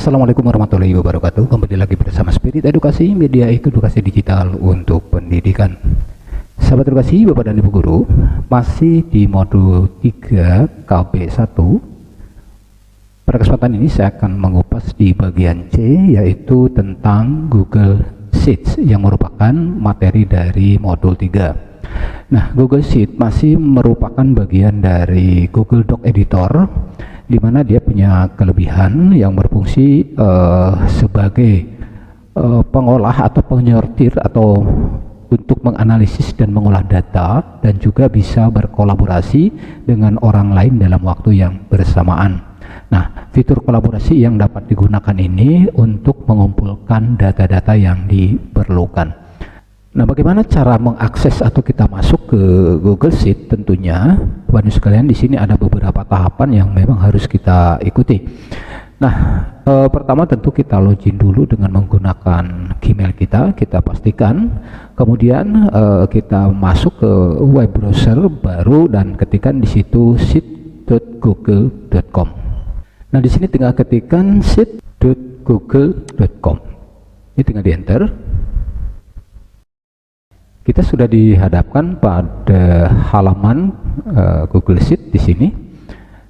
Assalamualaikum warahmatullahi wabarakatuh. Kembali lagi bersama Spirit Edukasi, media edukasi digital untuk pendidikan. Sahabat edukasi, Bapak dan Ibu guru, masih di modul 3 KB1. Pada kesempatan ini saya akan mengupas di bagian C, yaitu tentang Google Sheets yang merupakan materi dari modul 3. Nah, Google Sheet masih merupakan bagian dari Google Doc Editor, di mana dia punya kelebihan yang berfungsi sebagai pengolah atau penyortir atau untuk menganalisis dan mengolah data, dan juga bisa berkolaborasi dengan orang lain dalam waktu yang bersamaan. Nah, fitur kolaborasi yang dapat digunakan ini untuk mengumpulkan data-data yang diperlukan. Nah, bagaimana cara mengakses atau kita masuk ke Google Sheet? Tentunya, Bapak sekalian, di sini ada beberapa tahapan yang memang harus kita ikuti. Nah, pertama tentu kita login dulu dengan menggunakan Gmail kita pastikan. Kemudian kita masuk ke web browser baru dan ketikkan di situ sheet.google.com. Nah, di sini tinggal ketikkan sheet.google.com. Ini tinggal di enter. Kita sudah dihadapkan pada halaman Google Sheet di sini.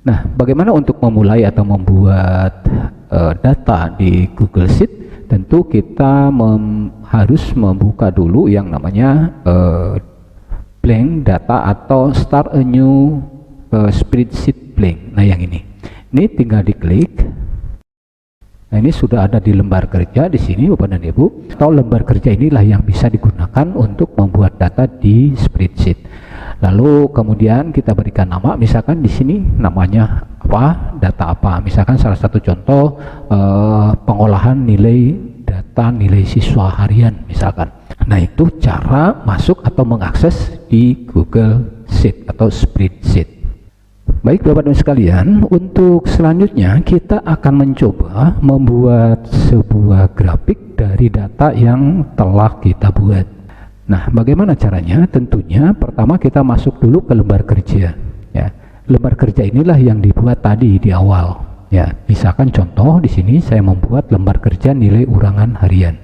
Nah, bagaimana untuk memulai atau membuat data di Google Sheet? Tentu kita harus membuka dulu yang namanya blank data atau start a new spreadsheet blank. Nah, yang ini tinggal diklik. Nah, ini sudah ada di lembar kerja di sini, Bapak dan Ibu. Atau lembar kerja inilah yang bisa digunakan untuk membuat data di spreadsheet. Lalu kemudian kita berikan nama, misalkan di sini namanya apa, data apa. Misalkan salah satu contoh pengolahan nilai data nilai siswa harian misalkan. Nah, itu cara masuk atau mengakses di Google Sheet atau spreadsheet. Baik Bapak dan sekalian, untuk selanjutnya kita akan mencoba membuat sebuah grafik dari data yang telah kita buat. Nah, bagaimana caranya? Tentunya pertama kita masuk dulu ke lembar kerja. Ya, lembar kerja inilah yang dibuat tadi di awal. Ya, misalkan contoh di sini saya membuat lembar kerja nilai ulangan harian.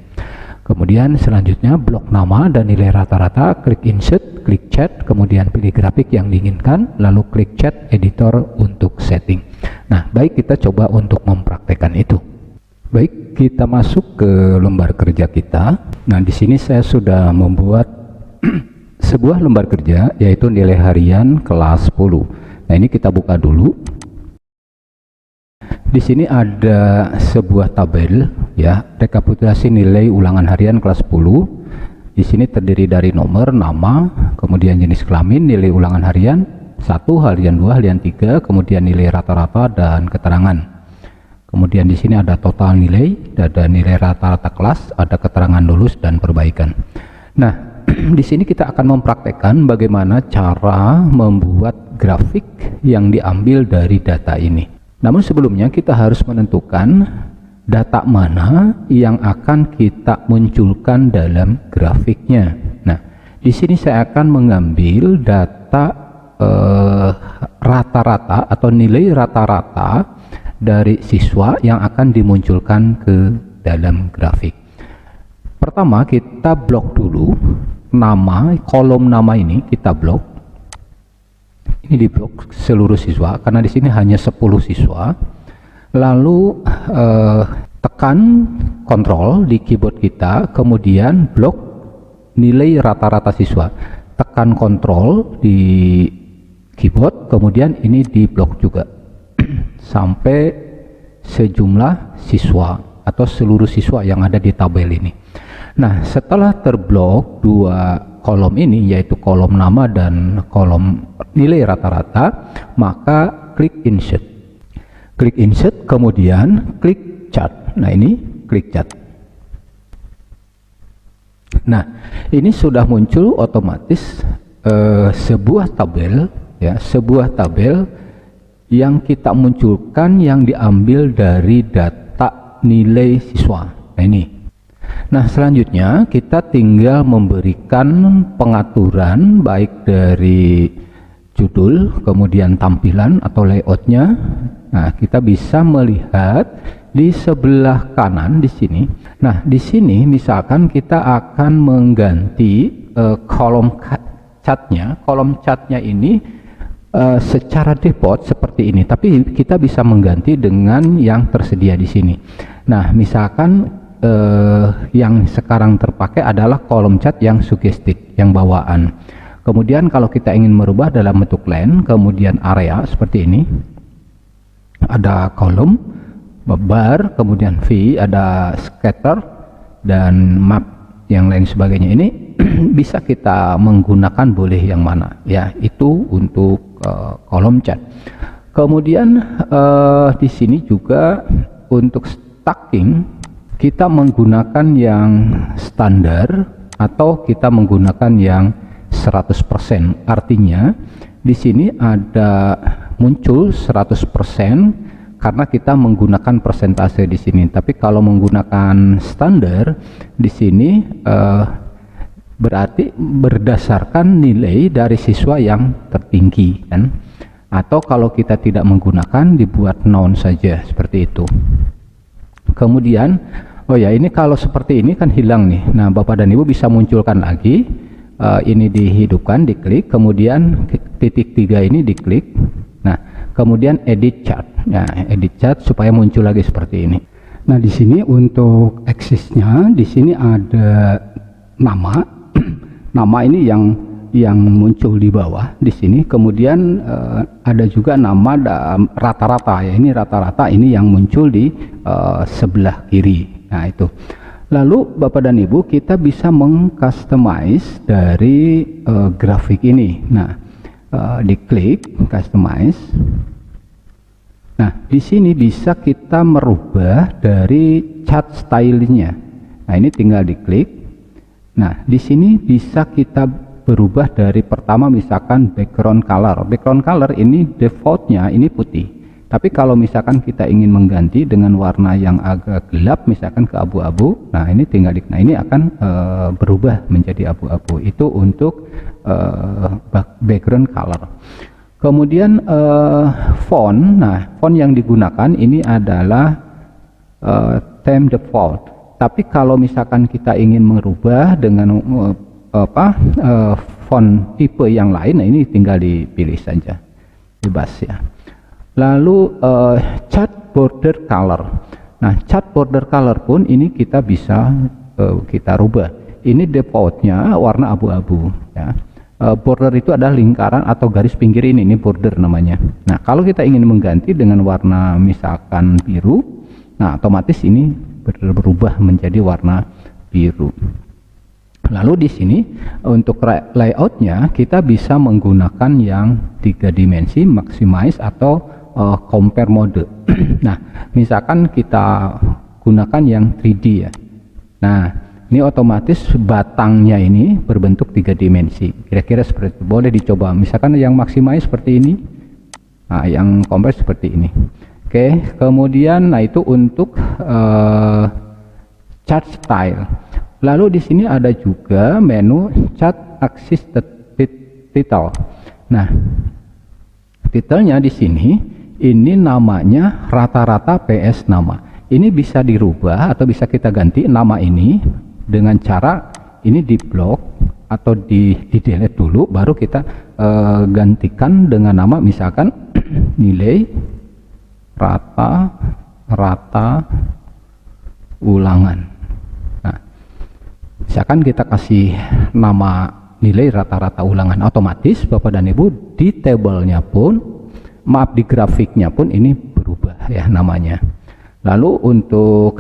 Kemudian selanjutnya blok nama dan nilai rata-rata, klik insert, klik chat, kemudian pilih grafik yang diinginkan, lalu klik chat editor untuk setting. Nah, baik, kita coba untuk mempraktekkan itu. Baik, kita masuk ke lembar kerja kita. Nah, di sini saya sudah membuat sebuah lembar kerja, yaitu nilai harian kelas 10. Nah, ini kita buka dulu. Di sini ada sebuah tabel, ya, rekapitulasi nilai ulangan harian kelas 10. Di sini terdiri dari nomor, nama, kemudian jenis kelamin, nilai ulangan harian 1, harian 2, harian 3, kemudian nilai rata-rata dan keterangan. Kemudian di sini ada total nilai, ada nilai rata-rata kelas, ada keterangan lulus dan perbaikan. Nah, di sini kita akan mempraktekkan bagaimana cara membuat grafik yang diambil dari data ini. Namun sebelumnya kita harus menentukan data mana yang akan kita munculkan dalam grafiknya. Nah, di sini saya akan mengambil data rata-rata atau nilai rata-rata dari siswa yang akan dimunculkan ke dalam grafik. Pertama kita blok dulu nama, kolom nama ini kita blok. Ini di blok seluruh siswa karena di sini hanya 10 siswa. Lalu tekan kontrol di keyboard kita, kemudian blok nilai rata-rata siswa. Tekan kontrol di keyboard, kemudian ini di blok juga sampai sejumlah siswa atau seluruh siswa yang ada di tabel ini. Nah, setelah terblok dua kolom ini, yaitu kolom nama dan kolom nilai rata-rata, maka klik insert. Klik insert, kemudian klik chart. Nah, ini klik chart. Nah, ini sudah muncul otomatis sebuah tabel, ya, sebuah tabel yang kita munculkan yang diambil dari data nilai siswa. Nah, ini. Nah, selanjutnya kita tinggal memberikan pengaturan baik dari judul, kemudian tampilan atau layoutnya. Nah, kita bisa melihat di sebelah kanan di sini. Nah, di sini misalkan kita akan mengganti kolom catnya. Kolom catnya ini secara default seperti ini, tapi kita bisa mengganti dengan yang tersedia di sini. Nah, misalkan yang sekarang terpakai adalah kolom cat yang suggested, yang bawaan. Kemudian kalau kita ingin merubah dalam bentuk line, kemudian area seperti ini, ada kolom, bar, kemudian V, ada scatter, dan map yang lain sebagainya. Ini bisa kita menggunakan boleh yang mana ya, itu untuk kolom cat. Kemudian di sini juga untuk stacking kita menggunakan yang standar atau kita menggunakan yang 100%. Artinya di sini ada muncul 100% karena kita menggunakan persentase di sini. Tapi kalau menggunakan standar di sini berarti berdasarkan nilai dari siswa yang tertinggi kan. Atau kalau kita tidak menggunakan dibuat non saja seperti itu. Kemudian oh ya, ini kalau seperti ini kan hilang nih. Nah, Bapak dan Ibu bisa munculkan lagi. Ini dihidupkan, diklik, kemudian titik 3 ini diklik. Nah, kemudian edit chart. Nah, edit chart supaya muncul lagi seperti ini. Nah, di sini untuk aksesnya di sini ada nama. Nama ini yang muncul di bawah di sini. Kemudian ada juga nama rata-rata ya. Ini rata-rata ini yang muncul di sebelah kiri. Nah, itu. Lalu Bapak dan Ibu kita bisa mengcustomize dari grafik ini. Nah, diklik customize. Nah, di sini bisa kita merubah dari chart stylenya. Nah, ini tinggal diklik. Nah, di sini bisa kita berubah dari pertama misalkan background color. Background color ini defaultnya ini putih. Tapi kalau misalkan kita ingin mengganti dengan warna yang agak gelap, misalkan ke abu-abu, nah ini tinggal nah ini akan berubah menjadi abu-abu. Itu untuk background color. Kemudian font, nah font yang digunakan ini adalah theme default. Tapi kalau misalkan kita ingin merubah dengan font tipe yang lain, nah ini tinggal dipilih saja, bebas ya. Lalu chart border color. Nah, chart border color pun ini kita bisa kita rubah. Ini defaultnya warna abu-abu ya. Border itu adalah lingkaran atau garis pinggir ini border namanya. Nah, kalau kita ingin mengganti dengan warna misalkan biru, nah otomatis ini berubah menjadi warna biru. Lalu di sini untuk layoutnya kita bisa menggunakan yang 3 dimensi, maximize atau compare mode. Nah, misalkan kita gunakan yang 3D ya. Nah, ini otomatis batangnya ini berbentuk 3 dimensi. Kira-kira seperti itu. Boleh dicoba. Misalkan yang maximize seperti ini. Nah, yang compare seperti ini. Oke, kemudian nah itu untuk chart style. Lalu di sini ada juga menu chart axis title. Nah, titelnya di sini ini namanya rata-rata PS nama. Ini bisa dirubah atau bisa kita ganti nama ini dengan cara ini di blok atau di delete dulu, baru kita gantikan dengan nama misalkan nilai rata ulangan. Nah, misalkan kita kasih nama nilai rata-rata ulangan, otomatis Bapak dan Ibu di tabelnya pun di grafiknya pun ini berubah ya namanya. Lalu untuk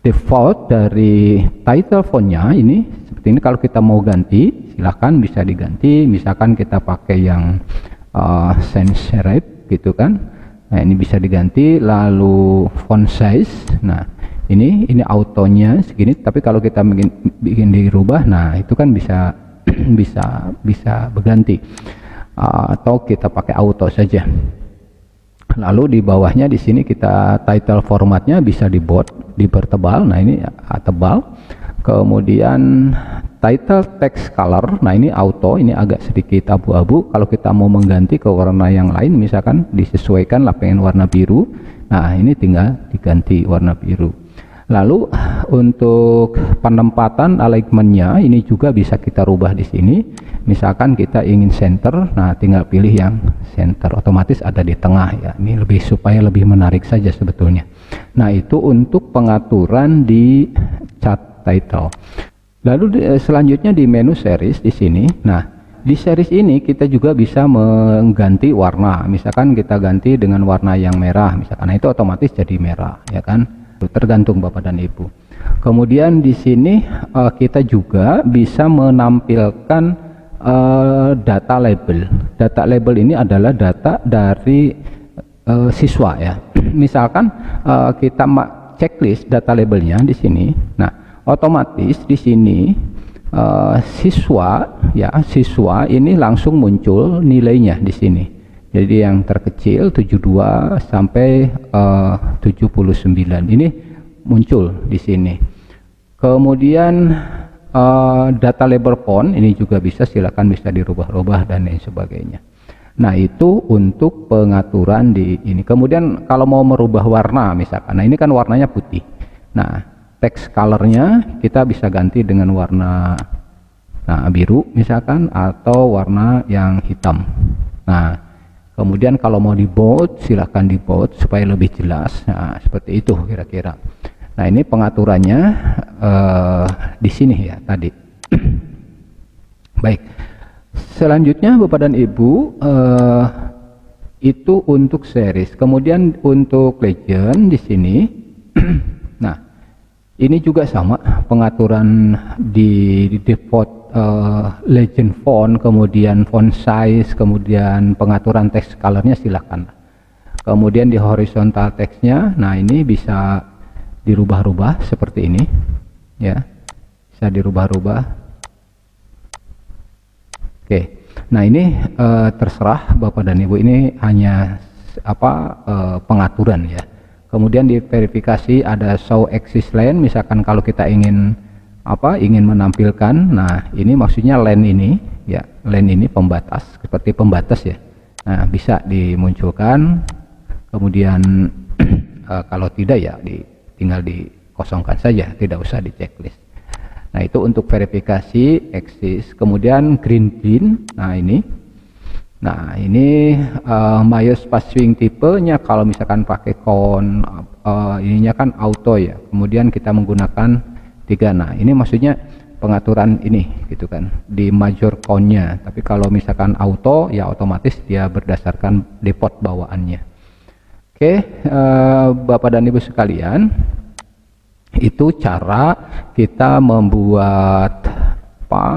default dari title fontnya ini seperti ini. Kalau kita mau ganti silahkan bisa diganti, misalkan kita pakai yang sans serif gitu kan. Nah, ini bisa diganti. Lalu font size, nah ini autonya segini, tapi kalau kita bikin dirubah, nah itu kan bisa bisa berganti. Atau kita pakai auto saja. Lalu di bawahnya di sini kita title formatnya bisa dipertebal. Nah, ini tebal. Kemudian title text color, nah ini auto, ini agak sedikit abu-abu. Kalau kita mau mengganti ke warna yang lain, misalkan disesuaikan lah pengen warna biru, Nah, ini tinggal diganti warna biru. Lalu untuk penempatan alignmentnya ini juga bisa kita rubah di sini. Misalkan kita ingin center, nah tinggal pilih yang center, otomatis ada di tengah ya. Ini lebih supaya lebih menarik saja sebetulnya. Nah, itu untuk pengaturan di chart title. Lalu selanjutnya di menu series di sini. Nah, di series ini kita juga bisa mengganti warna. Misalkan kita ganti dengan warna yang merah, misalkan, nah itu otomatis jadi merah ya kan. Tergantung Bapak dan Ibu. Kemudian di sini kita juga bisa menampilkan data label. Data label ini adalah data dari siswa ya. Misalkan kita checklist data labelnya di sini. Nah, otomatis di sini siswa ini langsung muncul nilainya di sini. Jadi yang terkecil 72 sampai 79 ini muncul di sini. Kemudian data label font ini juga bisa, silakan bisa dirubah-rubah dan lain sebagainya. Nah, itu untuk pengaturan di ini. Kemudian kalau mau merubah warna misalkan, nah ini kan warnanya putih. Nah, text colornya kita bisa ganti dengan warna biru misalkan, atau warna yang hitam. Nah, kemudian kalau mau di bold, silahkan di bold supaya lebih jelas. Nah, seperti itu kira-kira. Nah, ini pengaturannya di sini ya tadi. Baik, selanjutnya Bapak dan Ibu, itu untuk series. Kemudian untuk legend di sini. Nah, ini juga sama pengaturan di default legend font, kemudian font size, kemudian pengaturan text colornya silakan. Kemudian di horizontal textnya, nah ini bisa dirubah-rubah seperti ini ya, bisa dirubah-rubah. Oke, nah ini terserah Bapak dan Ibu, ini hanya pengaturan ya. Kemudian di verifikasi ada show axis line, misalkan kalau kita ingin menampilkan, nah ini maksudnya line ini ya, line ini pembatas, seperti pembatas ya. Nah, bisa dimunculkan, kemudian kalau tidak ya tinggal dikosongkan saja, tidak usah di checklist. Nah, itu untuk verifikasi axis. Kemudian green bin, nah ini Mayos passwing tipenya, kalau misalkan pakai count ininya kan auto ya, kemudian kita menggunakan 3. Nah, ini maksudnya pengaturan ini gitu kan, di major countnya. Tapi kalau misalkan auto ya otomatis dia berdasarkan default bawaannya. Oke, Bapak dan Ibu sekalian, itu cara kita membuat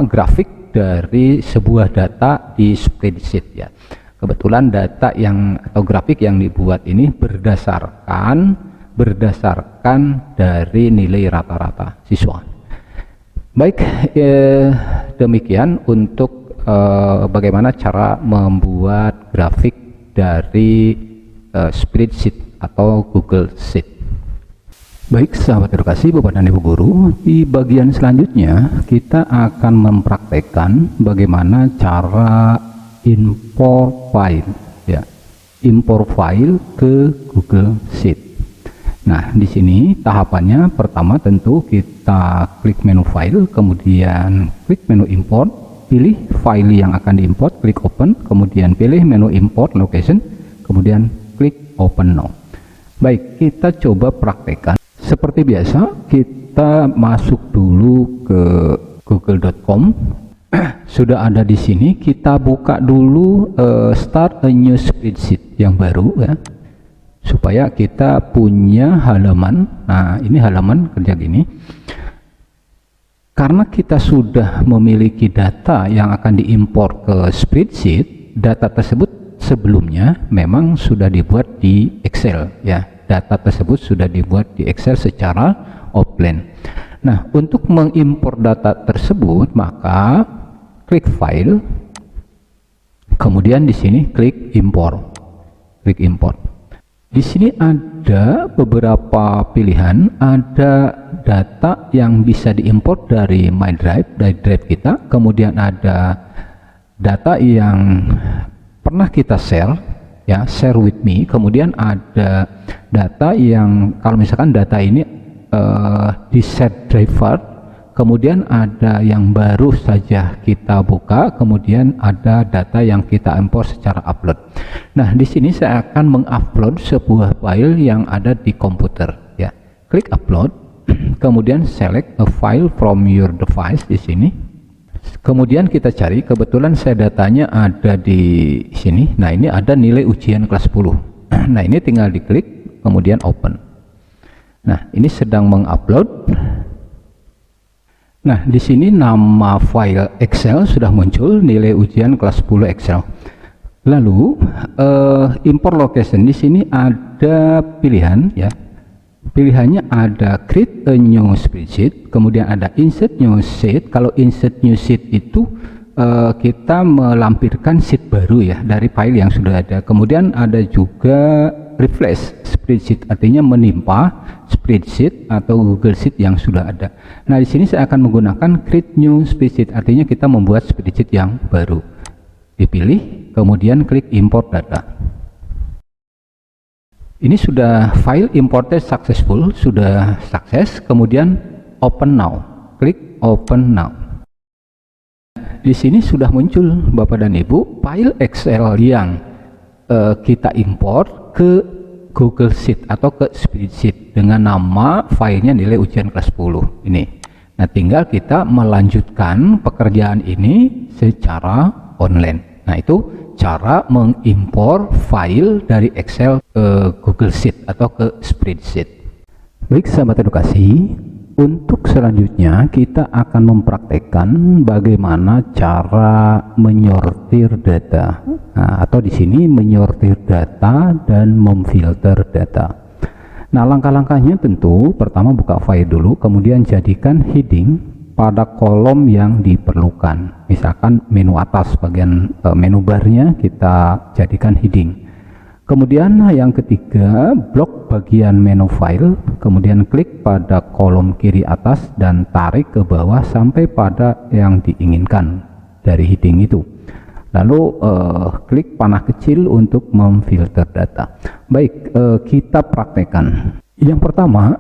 grafik dari sebuah data di spreadsheet ya. Kebetulan data atau grafik yang dibuat ini berdasarkan dari nilai rata-rata siswa. Baik, demikian untuk bagaimana cara membuat grafik dari spreadsheet atau Google Sheet. Baik, sahabat edukasi, Bapak dan Ibu guru, di bagian selanjutnya kita akan mempraktekkan bagaimana cara import file ya, import file ke Google Sheet. Nah, di sini tahapannya pertama tentu kita klik menu file, kemudian klik menu import, pilih file yang akan diimport, klik open, kemudian pilih menu import location, kemudian klik open now. Baik, kita coba praktekkan. Seperti biasa, kita masuk dulu ke google.com. Sudah ada di sini, kita buka dulu start a new spreadsheet yang baru ya, supaya kita punya halaman. Nah, ini halaman kerja gini. Karena kita sudah memiliki data yang akan diimpor ke spreadsheet, data tersebut sebelumnya memang sudah dibuat di Excel ya. Data tersebut sudah dibuat di Excel secara offline. Nah, untuk mengimpor data tersebut, maka klik file, kemudian di sini klik import. Klik import. Di sini ada beberapa pilihan, ada data yang bisa diimport dari My Drive, dari drive kita, kemudian ada data yang pernah kita share ya, share with me. Kemudian ada data yang kalau misalkan data ini di set driver, kemudian ada yang baru saja kita buka, kemudian ada data yang kita import secara upload. Nah, di sini saya akan mengupload sebuah file yang ada di komputer, ya. Klik upload, kemudian select a file from your device di sini. Kemudian kita cari, kebetulan saya datanya ada di sini. Nah, ini ada nilai ujian kelas 10. Nah, ini tinggal diklik, kemudian open. Nah, ini sedang mengupload. Nah, di sini nama file Excel sudah muncul, nilai ujian kelas 10 Excel. Lalu import location, di sini ada pilihan, ya. Pilihannya ada create a new spreadsheet, kemudian ada insert new sheet. Kalau insert new sheet itu kita melampirkan sheet baru, ya, dari file yang sudah ada. Kemudian ada juga replace spreadsheet, artinya menimpa spreadsheet atau Google Sheet yang sudah ada. Nah, di sini saya akan menggunakan create new spreadsheet, artinya kita membuat spreadsheet yang baru. Dipilih, kemudian klik import data. Ini sudah file imported successful, sudah sukses. Kemudian open now, klik open now. Di sini sudah muncul, Bapak dan Ibu, file Excel yang kita import ke Google Sheet atau ke spreadsheet dengan nama filenya nilai ujian kelas 10 ini. Nah, tinggal kita melanjutkan pekerjaan ini secara online. Nah, itu cara mengimpor file dari Excel ke Google Sheet atau ke spreadsheet. Baik, sahabat edukasi, untuk selanjutnya kita akan mempraktekkan bagaimana cara menyortir data. Nah, atau di sini menyortir data dan memfilter data. Nah, langkah-langkahnya tentu pertama buka file dulu, kemudian jadikan heading pada kolom yang diperlukan. Misalkan menu atas, bagian menu barnya kita jadikan heading. Kemudian yang ketiga, blok bagian menu file, kemudian klik pada kolom kiri atas dan tarik ke bawah sampai pada yang diinginkan dari heading itu. Lalu klik panah kecil untuk memfilter data. Baik, kita praktekkan. Yang pertama,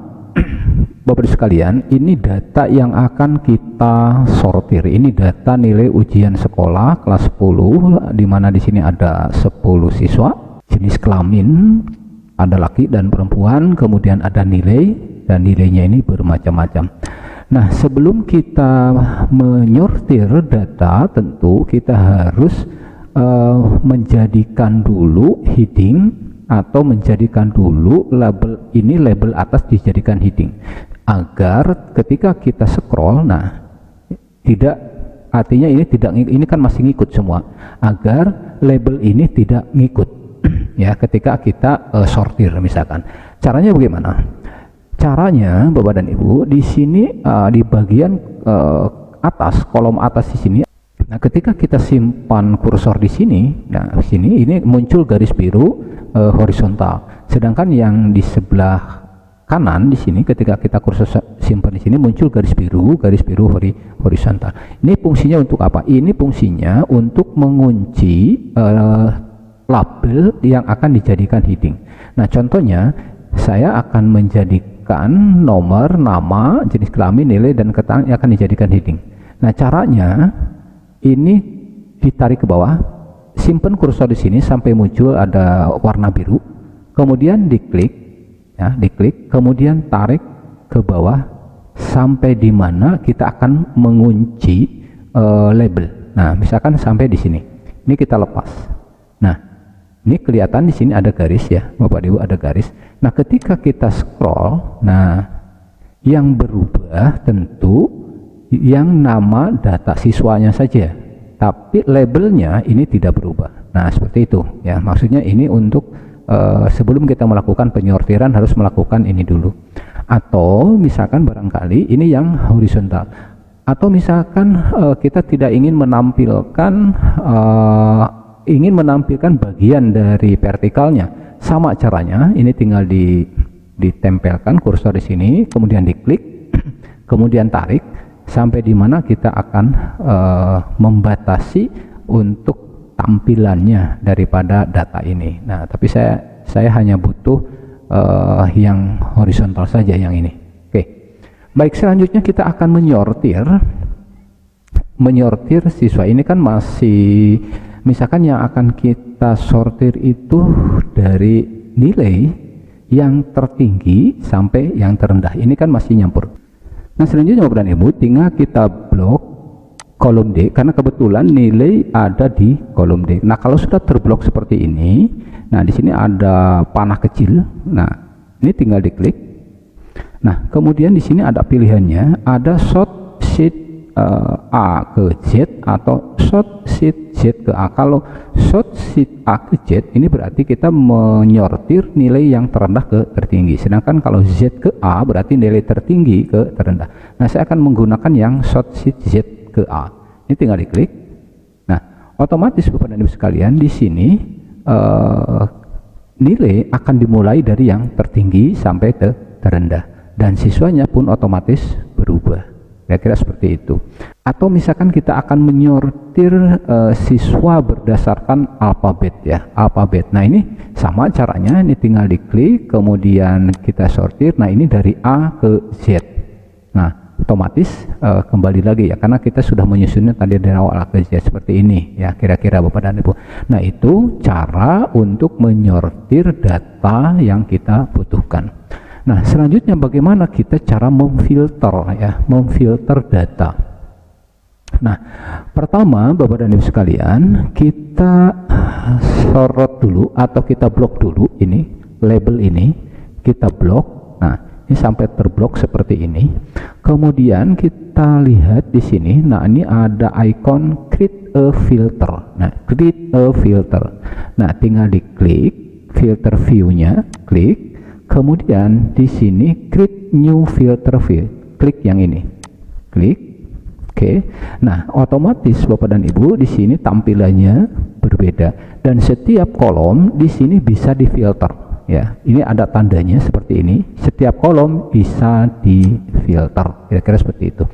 Bapak sekalian, ini data yang akan kita sortir. Ini data nilai ujian sekolah kelas 10, di mana di sini ada 10 siswa. Jenis kelamin ada laki dan perempuan, kemudian ada nilai, dan nilainya ini bermacam-macam. Nah, sebelum kita menyortir data, tentu kita harus menjadikan dulu heading atau menjadikan dulu label ini, label atas dijadikan heading, agar ketika kita scroll, nah tidak, artinya ini tidak, ini kan masih ngikut semua, agar label ini tidak ngikut ya ketika kita sortir. Misalkan caranya bagaimana? Caranya, Bapak dan Ibu, di sini di bagian atas, kolom atas di sini. Nah, ketika kita simpan kursor di sini, nah sini ini muncul garis biru horizontal. Sedangkan yang di sebelah kanan di sini, ketika kita kursor simpan di sini, muncul garis biru horizontal. Ini fungsinya untuk apa? Ini fungsinya untuk mengunci label yang akan dijadikan heading. Nah, contohnya saya akan menjadikan nomor, nama, jenis kelamin, nilai, dan keterangan yang akan dijadikan heading. Nah, caranya ini ditarik ke bawah, simpan kursor di sini sampai muncul ada warna biru, kemudian diklik, ya, diklik, kemudian tarik ke bawah sampai di mana kita akan mengunci label. Nah, misalkan sampai di sini. Ini kita lepas. Nah, ini kelihatan di sini ada garis, ya, Bapak Ibu, ada garis. Nah, ketika kita scroll, nah yang berubah tentu yang nama data siswanya saja, tapi labelnya ini tidak berubah. Nah, seperti itu, ya. Maksudnya ini untuk sebelum kita melakukan penyortiran harus melakukan ini dulu. Atau misalkan barangkali ini yang horizontal, atau misalkan kita tidak ingin menampilkan bagian dari vertikalnya. Sama caranya, ini tinggal ditempelkan kursor di sini, kemudian diklik, kemudian tarik sampai di mana kita akan membatasi untuk tampilannya daripada data ini. Nah, tapi saya hanya butuh yang horizontal saja, yang ini. Oke. Baik, selanjutnya kita akan menyortir siswa. Ini kan masih, misalkan yang akan kita sortir itu dari nilai yang tertinggi sampai yang terendah. Ini kan masih nyampur. Nah, selanjutnya Bapak dan Ibu, tinggal kita blok kolom D, karena kebetulan nilai ada di kolom D. Nah, kalau sudah terblok seperti ini, nah di sini ada panah kecil. Nah, ini tinggal diklik. Nah, kemudian di sini ada pilihannya, ada sort sheet A ke Z atau sort sheet Z ke A. Kalau sort sheet A ke Z, ini berarti kita menyortir nilai yang terendah ke tertinggi. Sedangkan kalau Z ke A berarti nilai tertinggi ke terendah. Nah, saya akan menggunakan yang sort sheet Z ke A. Ini tinggal diklik. Nah, otomatis Bapak dan Ibu sekalian, di sini nilai akan dimulai dari yang tertinggi sampai ke terendah, dan siswanya pun otomatis berubah. Kira-kira seperti itu. Atau misalkan kita akan menyortir siswa berdasarkan alfabet, ya, alfabet. Nah, ini sama caranya, ini tinggal diklik kemudian kita sortir. Nah, ini dari A ke Z. Nah, otomatis kembali lagi, ya, karena kita sudah menyusunnya tadi dari awal A ke Z seperti ini, ya, kira-kira Bapak dan Ibu. Nah, itu cara untuk menyortir data yang kita butuhkan. Nah, selanjutnya bagaimana kita cara memfilter, ya, memfilter data. Nah, pertama Bapak dan Ibu sekalian, kita sorot dulu atau kita blok dulu ini label ini, kita blok. Nah, ini sampai terblok seperti ini. Kemudian kita lihat di sini. Nah, ini ada icon create a filter. Nah, create a filter. Nah, tinggal diklik filter view-nya, klik. Kemudian di sini create new filter field, klik yang ini, klik. Oke. Nah, otomatis Bapak dan Ibu di sini tampilannya berbeda, dan setiap kolom di sini bisa difilter, ya. Ini ada tandanya seperti ini, setiap kolom bisa difilter, kira-kira seperti itu.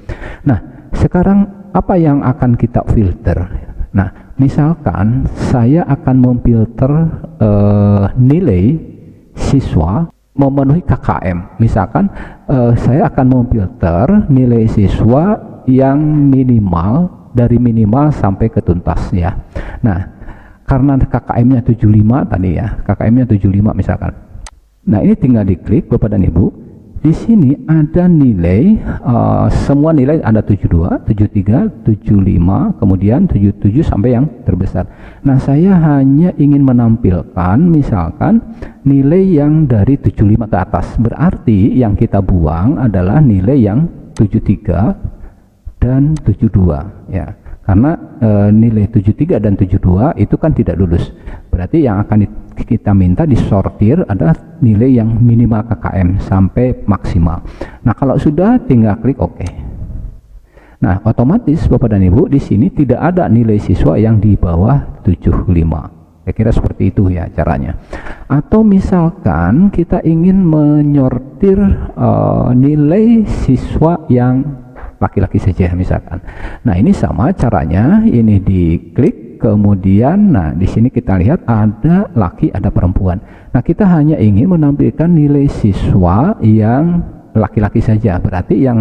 Nah, sekarang apa yang akan kita filter? Nah, misalkan saya akan memfilter nilai siswa memenuhi KKM. Misalkan saya akan memfilter nilai siswa yang minimal, dari minimal sampai ke tuntas, ya. Nah, karena KKM-nya 75 tadi, ya, KKM-nya 75 misalkan. Nah, ini tinggal diklik Bapak dan Ibu. Di sini ada nilai, semua nilai ada 72, 73, 75, kemudian 77 sampai yang terbesar. Nah, saya hanya ingin menampilkan misalkan nilai yang dari 75 ke atas. Berarti yang kita buang adalah nilai yang 73 dan 72, ya. Karena nilai 73 dan 72 itu kan tidak lulus. Berarti yang akan kita minta disortir adalah nilai yang minimal KKM sampai maksimal. Nah, kalau sudah tinggal klik OK. Nah, otomatis Bapak dan Ibu di sini tidak ada nilai siswa yang di bawah 75. Saya kira seperti itu, ya, caranya. Atau misalkan kita ingin menyortir nilai siswa yang laki-laki saja misalkan. Nah, ini sama caranya, ini diklik kemudian, nah di sini kita lihat ada laki ada perempuan. Nah, kita hanya ingin menampilkan nilai siswa yang laki-laki saja, berarti yang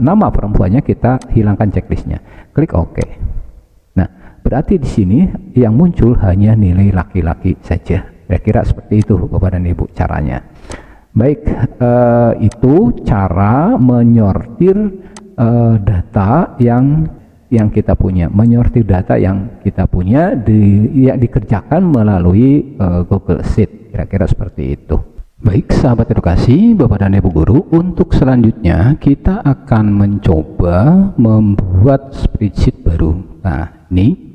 nama perempuannya kita hilangkan checklistnya, klik OK. Nah, berarti di sini yang muncul hanya nilai laki-laki saja. Kira-kira seperti itu Bapak dan Ibu caranya. Baik, itu cara menyortir data yang kita punya, menyortir data yang kita punya dikerjakan melalui Google Sheet. Kira-kira seperti itu. Baik, sahabat edukasi, Bapak dan Ibu guru, untuk selanjutnya kita akan mencoba membuat spreadsheet baru. Nah, ini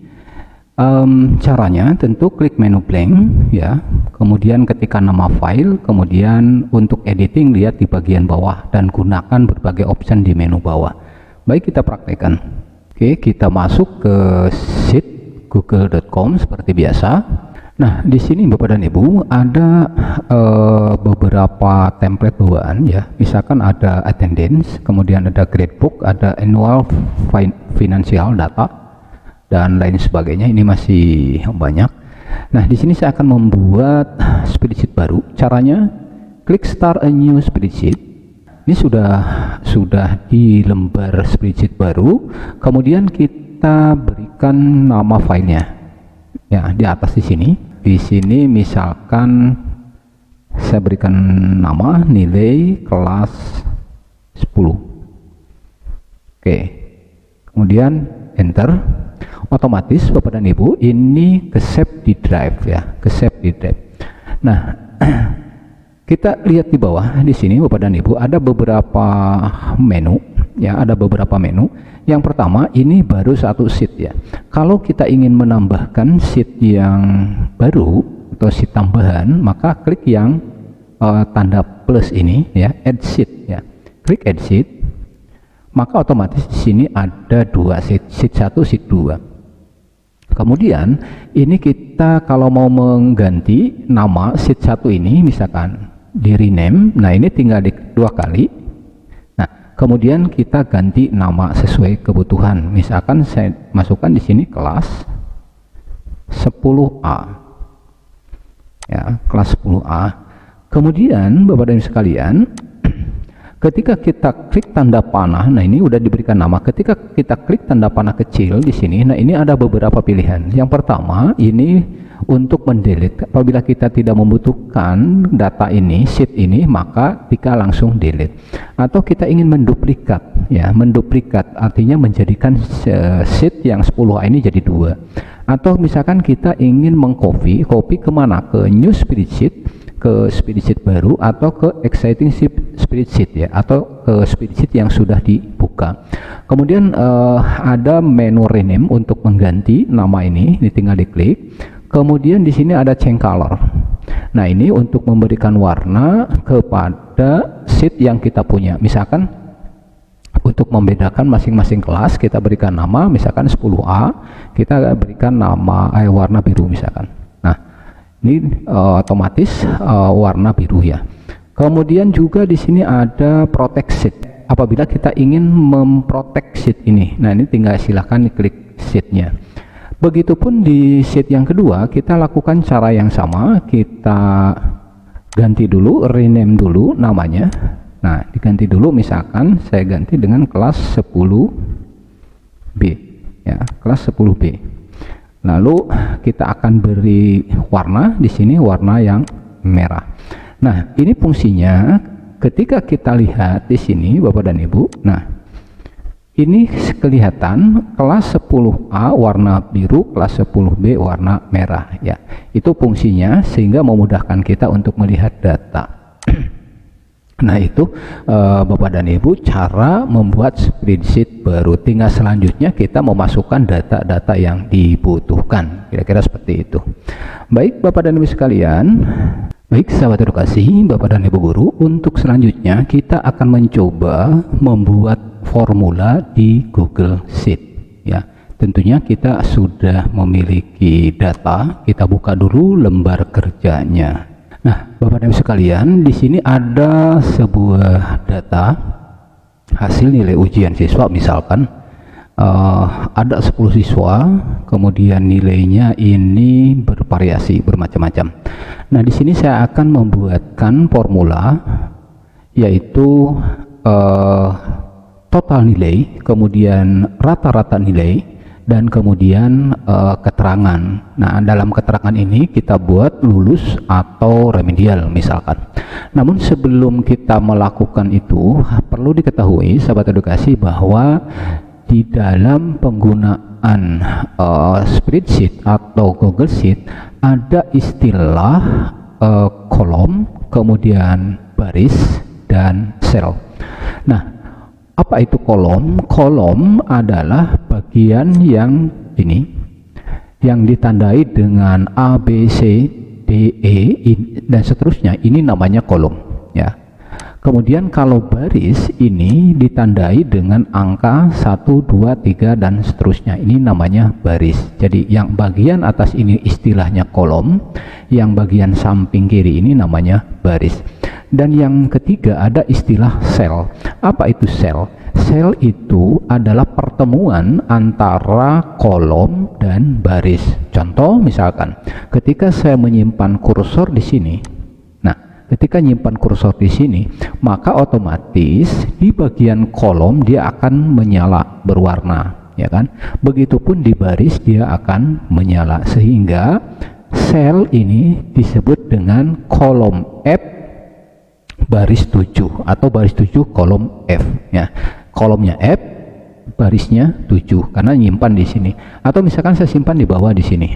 caranya tentu klik menu blank, ya, kemudian ketikkan nama file, kemudian untuk editing lihat di bagian bawah dan gunakan berbagai option di menu bawah. Baik, kita praktekkan. Oke, kita masuk ke sheet google.com seperti biasa. Nah, di sini Bapak dan Ibu ada beberapa template bawaan, ya. Misalkan ada attendance, kemudian ada gradebook, ada annual financial data. dan lain sebagainya. Ini masih banyak. Nah, di sini saya akan membuat spreadsheet baru. Caranya klik start a new spreadsheet. Ini sudah di lembar spreadsheet baru. Kemudian kita berikan nama filenya. Ya, di atas di sini. Di sini misalkan saya berikan nama nilai kelas 10. Oke. Kemudian enter. Otomatis Bapak dan Ibu ini ke save di drive ya, ke save di drive. Nah, kita lihat di bawah di sini Bapak dan Ibu ada beberapa menu ya, ada beberapa menu. Yang pertama ini baru satu sheet ya. Kalau kita ingin menambahkan sheet yang baru atau sheet tambahan, maka klik yang tanda plus ini ya, add sheet ya. Klik add sheet. Maka otomatis di sini ada dua sheet, sheet 1, sheet 2. Kemudian ini kita kalau mau mengganti nama sheet 1 ini misalkan di rename, nah ini tinggal di 2 kali. Nah, kemudian kita ganti nama sesuai kebutuhan. Misalkan saya masukkan di sini kelas 10A. Ya, kelas 10A. Kemudian Bapak dan Ibu sekalian, ketika kita klik tanda panah, nah ini udah diberikan nama. Ketika kita klik tanda panah kecil di sini, nah ini ada beberapa pilihan. Yang pertama ini untuk mendelete. Apabila kita tidak membutuhkan data ini, sheet ini, maka kita langsung delete. Atau kita ingin menduplikat, ya, menduplikat artinya menjadikan sheet yang 10A ini jadi 2. Atau misalkan kita ingin mengcopy, copy kemana? Ke new spreadsheet, ke spreadsheet baru, atau ke existing spreadsheet ya, atau ke spreadsheet yang sudah dibuka. Kemudian ada menu rename untuk mengganti nama ini tinggal diklik. Kemudian di sini ada change color. Nah, ini untuk memberikan warna kepada sheet yang kita punya. Misalkan untuk membedakan masing-masing kelas kita berikan nama, misalkan 10A, kita berikan nama warna biru misalkan. Ini otomatis warna biru ya. Kemudian juga di sini ada protect sheet. Apabila kita ingin memprotek sheet ini, nah ini tinggal silahkan klik sheetnya. Begitupun di sheet yang kedua kita lakukan cara yang sama. Kita ganti dulu, rename dulu namanya. Nah, diganti dulu, misalkan saya ganti dengan kelas 10B ya, kelas 10B. Lalu kita akan beri warna di sini, warna yang merah. Nah, ini fungsinya ketika kita lihat di sini Bapak dan Ibu. Nah, ini kelihatan kelas 10A warna biru, kelas 10B warna merah ya. Itu fungsinya sehingga memudahkan kita untuk melihat data. Nah, itu Bapak dan Ibu cara membuat spreadsheet baru. Tinggal selanjutnya kita memasukkan data-data yang dibutuhkan. Kira-kira seperti itu. Baik Bapak dan Ibu sekalian, baik sahabat edukasi, Bapak dan Ibu guru, untuk selanjutnya kita akan mencoba membuat formula di Google Sheet ya. Tentunya kita sudah memiliki data, kita buka dulu lembar kerjanya. Nah, Bapak dan Ibu sekalian, di sini ada sebuah data hasil nilai ujian siswa. Misalkan ada 10 siswa, kemudian nilainya ini bervariasi, bermacam-macam. Nah, di sini saya akan membuatkan formula, yaitu total nilai, kemudian rata-rata nilai, dan kemudian keterangan. Nah, dalam keterangan ini kita buat lulus atau remedial misalkan. Namun sebelum kita melakukan itu, perlu diketahui sahabat edukasi bahwa di dalam penggunaan spreadsheet atau Google Sheet ada istilah kolom, kemudian baris, dan sel. Nah, apa itu kolom? Kolom adalah bagian yang ini, yang ditandai dengan A, B, C, D, E, dan seterusnya. Ini namanya kolom ya. Kemudian kalau baris ini ditandai dengan angka 1, 2, 3, dan seterusnya. Ini namanya baris. Jadi yang bagian atas ini istilahnya kolom, yang bagian samping kiri ini namanya baris. Dan yang ketiga ada istilah sel. Apa itu sel? Sel itu adalah pertemuan antara kolom dan baris. Contoh misalkan, ketika saya menyimpan kursor di sini. Nah, ketika menyimpan kursor di sini, maka otomatis di bagian kolom dia akan menyala berwarna, ya kan? Begitupun di baris dia akan menyala, sehingga sel ini disebut dengan kolom F baris 7 atau baris 7 kolom F, ya. Kolomnya F, barisnya 7 karena nyimpan di sini. Atau misalkan saya simpan di bawah di sini.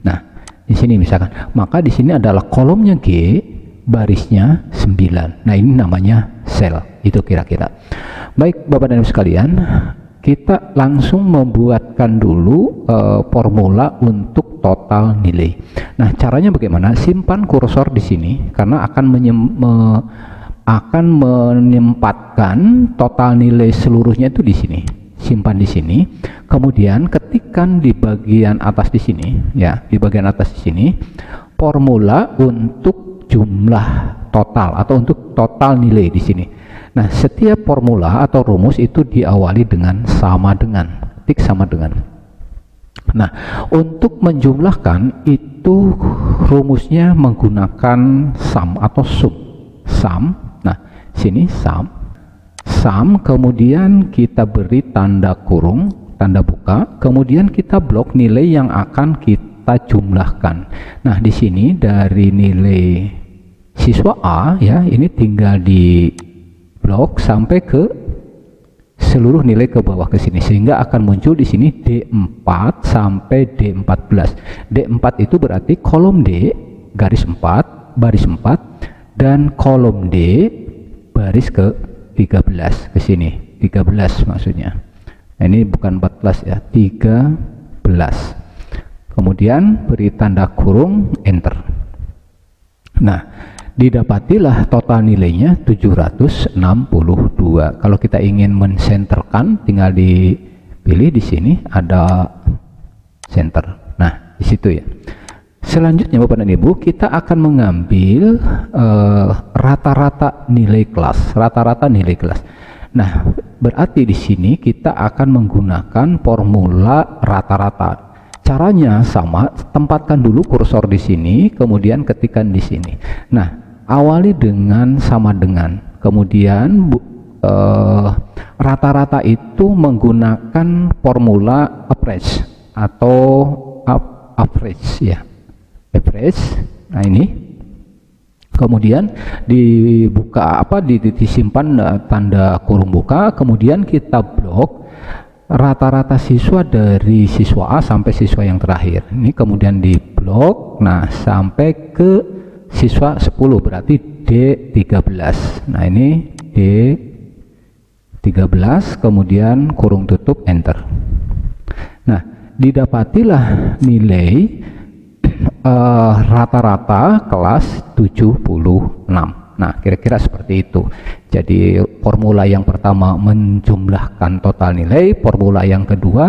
Nah, di sini misalkan, maka di sini adalah kolomnya G, barisnya 9. Nah, ini namanya sel. Itu kira-kira. Baik, Bapak dan Ibu sekalian, kita langsung membuatkan dulu formula untuk total nilai. Nah, caranya bagaimana? Simpan kursor di sini karena akan menempatkan total nilai seluruhnya itu di sini. Simpan di sini. Kemudian ketikkan di bagian atas di sini, ya, di bagian atas di sini formula untuk jumlah total atau untuk total nilai di sini. Nah, setiap formula atau rumus itu diawali dengan sama dengan, tik sama dengan. Nah, untuk menjumlahkan itu rumusnya menggunakan sum atau sum. Sum, nah sini sum. Sum, kemudian kita beri tanda kurung, tanda buka, kemudian kita blok nilai yang akan kita jumlahkan. Nah, di sini dari nilai siswa A, ya, ini tinggal di blok sampai ke seluruh nilai ke bawah ke sini, sehingga akan muncul di sini D4 sampai D14. D4 itu berarti kolom D garis 4 baris 4 dan kolom D baris ke 13 ke sini, 13 maksudnya. Nah, ini bukan 14 ya, 13. Kemudian beri tanda kurung, enter. Nah, didapatilah total nilainya 762. Kalau kita ingin mensenterkan, tinggal dipilih di sini ada center. Nah, di situ ya. Selanjutnya Bapak dan Ibu, kita akan mengambil rata-rata nilai kelas, rata-rata nilai kelas. Nah, berarti di sini kita akan menggunakan formula rata-rata. Caranya sama, tempatkan dulu kursor di sini, kemudian ketikkan di sini. Nah, awali dengan sama dengan, kemudian rata-rata itu menggunakan formula average atau average, ya, average. Nah, ini kemudian dibuka disimpan tanda kurung buka, kemudian kita blok rata-rata siswa dari siswa A sampai siswa yang terakhir. Ini kemudian di blok, nah sampai ke siswa 10 berarti D13. Nah, ini D13, kemudian kurung tutup, enter. Nah, didapatilah nilai rata-rata kelas 76. Nah, kira-kira seperti itu. Jadi formula yang pertama menjumlahkan total nilai, formula yang kedua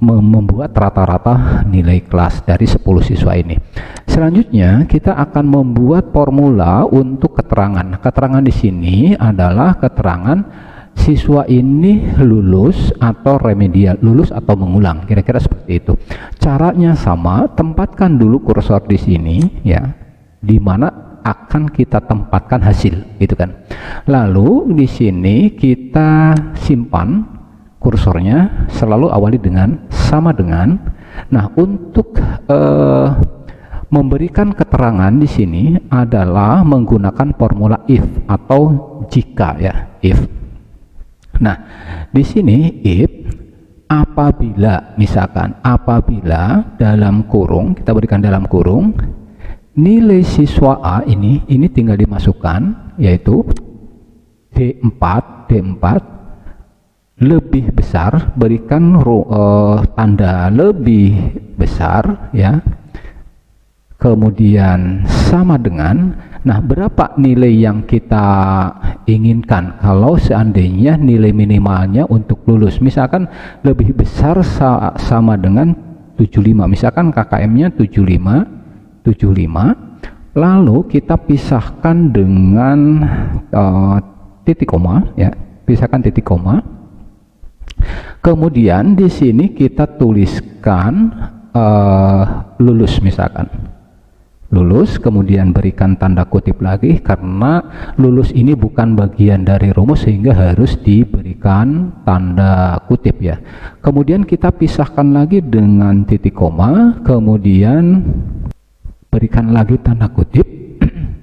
membuat rata-rata nilai kelas dari 10 siswa ini. Selanjutnya kita akan membuat formula untuk keterangan. Keterangan di sini adalah keterangan siswa ini lulus atau remedial, lulus atau mengulang, kira-kira seperti itu. Caranya sama, tempatkan dulu kursor di sini, ya, di mana akan kita tempatkan hasil, gitu kan. Lalu di sini kita simpan kursornya, selalu awali dengan sama dengan. Nah, untuk memberikan keterangan di sini adalah menggunakan formula if atau jika, ya, if. Nah, di sini if apabila, misalkan apabila dalam kurung, kita berikan dalam kurung nilai siswa A ini tinggal dimasukkan, yaitu D4 lebih besar, berikan tanda lebih besar, ya, kemudian sama dengan. Nah, berapa nilai yang kita inginkan kalau seandainya nilai minimalnya untuk lulus, misalkan lebih besar sama dengan 75, misalkan KKM-nya 75, lalu kita pisahkan dengan titik koma, ya, misalkan titik koma. Kemudian di sini kita tuliskan lulus misalkan. Lulus, kemudian berikan tanda kutip lagi karena lulus ini bukan bagian dari rumus sehingga harus diberikan tanda kutip ya. Kemudian kita pisahkan lagi dengan titik koma, kemudian berikan lagi tanda kutip.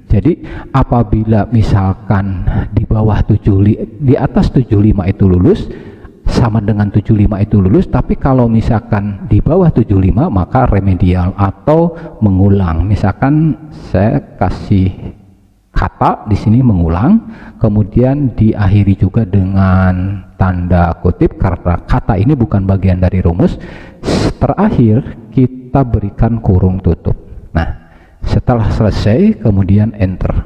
Jadi apabila misalkan di bawah 75, di atas 75 itu lulus, sama dengan 75 itu lulus, tapi kalau misalkan di bawah 75 maka remedial atau mengulang. Misalkan saya kasih kata di sini mengulang, kemudian diakhiri juga dengan tanda kutip karena kata ini bukan bagian dari rumus. Terakhir kita berikan kurung tutup. Nah, setelah selesai kemudian enter.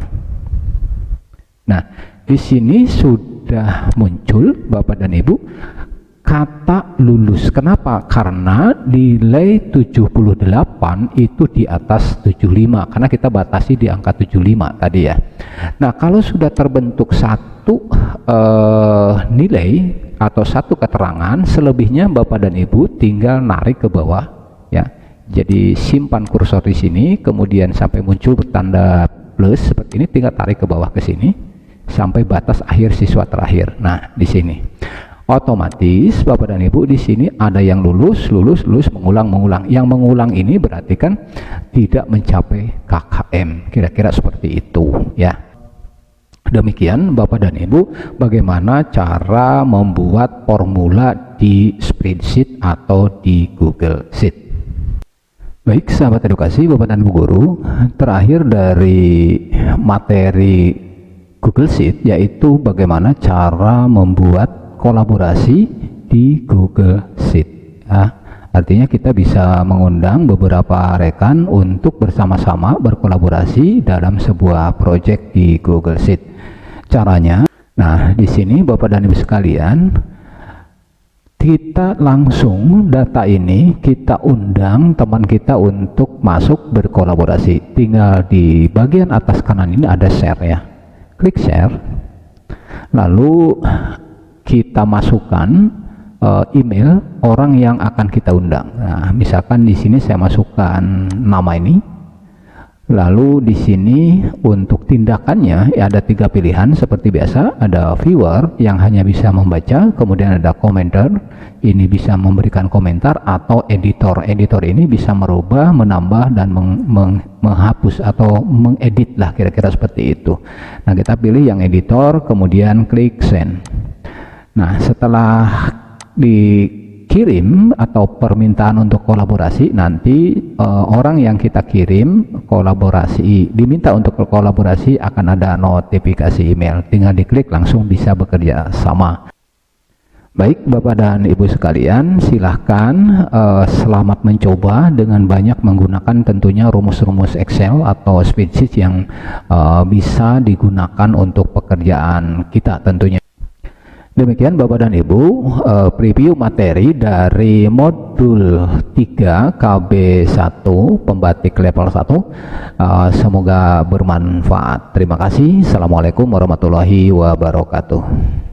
Nah, di sini sudah muncul Bapak dan Ibu kata lulus. Kenapa? Karena nilai 78 itu di atas 75 karena kita batasi di angka 75 tadi ya. Nah, kalau sudah terbentuk satu nilai atau satu keterangan, selebihnya Bapak dan Ibu tinggal narik ke bawah ya. Jadi simpan kursor di sini, kemudian sampai muncul tanda plus seperti ini, tinggal tarik ke bawah ke sini sampai batas akhir siswa terakhir. Nah, di sini otomatis Bapak dan Ibu di sini ada yang lulus, mengulang. Yang mengulang ini berarti kan tidak mencapai KKM, kira-kira seperti itu ya. Demikian Bapak dan Ibu bagaimana cara membuat formula di spreadsheet atau di Google Sheet. Baik sahabat edukasi, Bapak dan Ibu guru, terakhir dari materi Google Sheet yaitu bagaimana cara membuat kolaborasi di Google Sheet ya. Artinya kita bisa mengundang beberapa rekan untuk bersama-sama berkolaborasi dalam sebuah proyek di Google Sheet. Caranya, nah di sini Bapak dan Ibu sekalian, kita langsung data ini kita undang teman kita untuk masuk berkolaborasi. Tinggal di bagian atas kanan ini ada share ya, klik share, lalu kita masukkan email orang yang akan kita undang. Nah, misalkan di sini saya masukkan nama ini. Lalu di sini untuk tindakannya ya, ada 3 pilihan seperti biasa. Ada viewer yang hanya bisa membaca, kemudian ada commenter, ini bisa memberikan komentar, atau editor. Editor ini bisa merubah, menambah dan menghapus atau mengedit lah, kira-kira seperti itu. Nah, kita pilih yang editor, kemudian klik send. Nah, setelah dikirim atau permintaan untuk kolaborasi, nanti orang yang kita kirim kolaborasi, diminta untuk kolaborasi, akan ada notifikasi email. Tinggal diklik langsung bisa bekerja sama. Baik Bapak dan Ibu sekalian, silahkan selamat mencoba dengan banyak menggunakan tentunya rumus-rumus Excel atau spreadsheet yang bisa digunakan untuk pekerjaan kita tentunya. Demikian Bapak dan Ibu preview materi dari modul 3 KB1 pembatik level 1. Semoga bermanfaat. Terima kasih. Assalamualaikum warahmatullahi wabarakatuh.